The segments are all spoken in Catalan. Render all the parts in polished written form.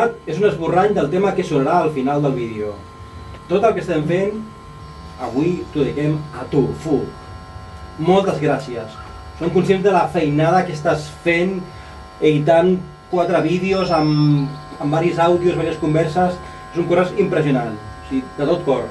passat és un esborrany del tema que sonarà al final del vídeo. Tot el que estem fent, avui t'ho dediquem a tu, Fug. Moltes gràcies. Som conscients de la feinada que estàs fent, editant 4 vídeos amb diversos àudios, diverses converses. És un curs impressionant, o sigui, de tot cor.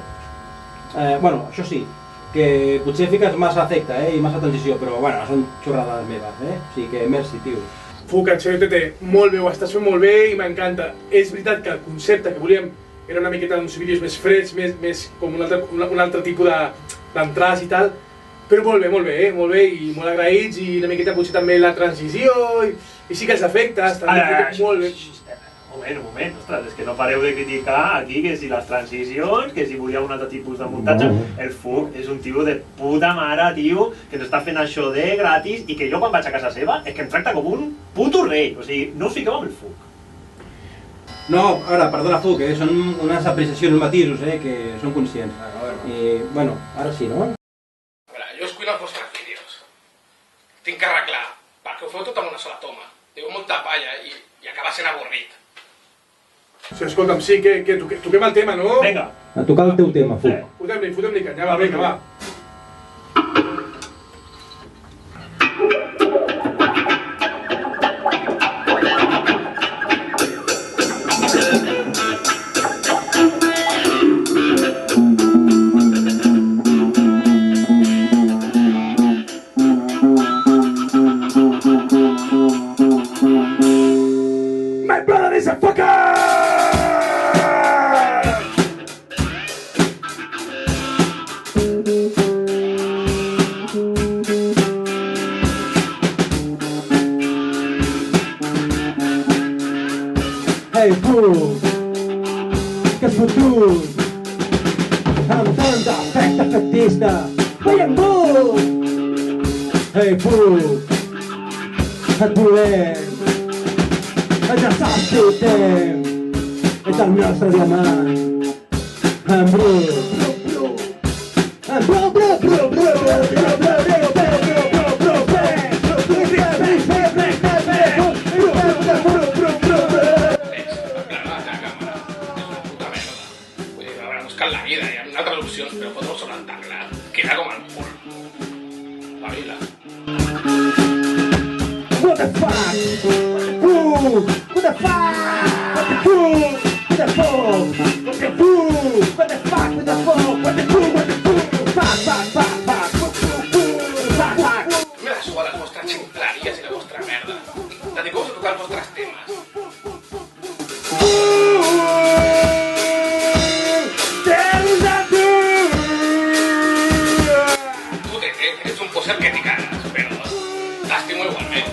Bueno, això sí, que potser fiques massa efecte i massa transició, però bueno, són xorrades meves, o sigui que merci, tio. Fug, en sèrio, Tete, molt bé, ho estàs fent molt bé i m'encanta. És veritat que el concepte que volíem era una miqueta d'uns vídeos més freds, més com un altre tipus d'entrades i tal, però molt bé, i molt agraïts, i una miqueta potser també la transició, i sí que els efectes, també molt bé. Un moment, ostres, és que no pareu de criticar aquí que si les transicions, que si volia un altre tipus de muntatge. El Fug és un tio de puta mare, tio, que ens està fent això de gratis i que jo quan vaig a casa seva és que em tracta com un puto rei, o sigui, no us fiqueu amb el Fug. No, ara, perdona, Fug, són unes apreciacions, matisos, que són conscients. I, bueno, ara sí, no? A veure, jo us cuino els vostres vídeos. Tinc que arreglar, perquè ho feu tot amb una sola toma. Diu molta palla i acaba sent avorrit. Sí, escolta'm, sí, que toquem el tema, no? Vinga. A tocar el teu tema, Fug. Fotem-li canya, va, vinga, va. My brother is a fucker! Hey, Fug, que futur! Amb tant d'efecte efectista, veiem Fug! Hey, Fug, et volem, ens necessitem, és el nostre diamant, en brut, en la vida, hi ha altres opcions, però pot no sonar tan clar. Queda com el cul. La vila. What the fuck? What the fuck? What the fuck? What the fuck? What the fuck? What the fuck? What the fuck? What the fuck? What the fuck? Fuck, fuck, fuck, fuck. Fuck, fuck. Me la suda les vostres ximpleries i la vostra merda. Dediqueu-vos a tocar els vostres temes. Ets un poser que t'hi cagues, però t'estimo igualment.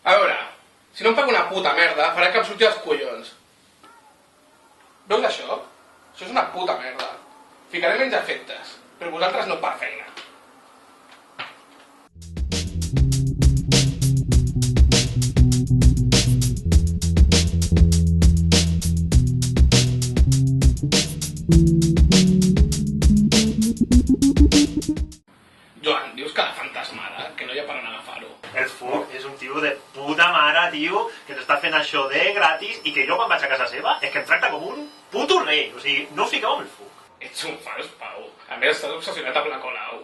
A veure, si no em pago una puta merda, faré que em surti els collons. Veus això? Això és una puta merda. Ficaré menys efectes, però vosaltres no per feina. Joan, dius que la fantasmada, que no hi ha per on agafar-ho. El Fug és un tio de puta mare, tio, que ens està fent això de gratis i que jo quan vaig a casa seva és que em tracta com un puto rei, o sigui, no us fiqueu amb el Fug. Ets un fals, Pau. A més, estàs obsessionat amb la Colau.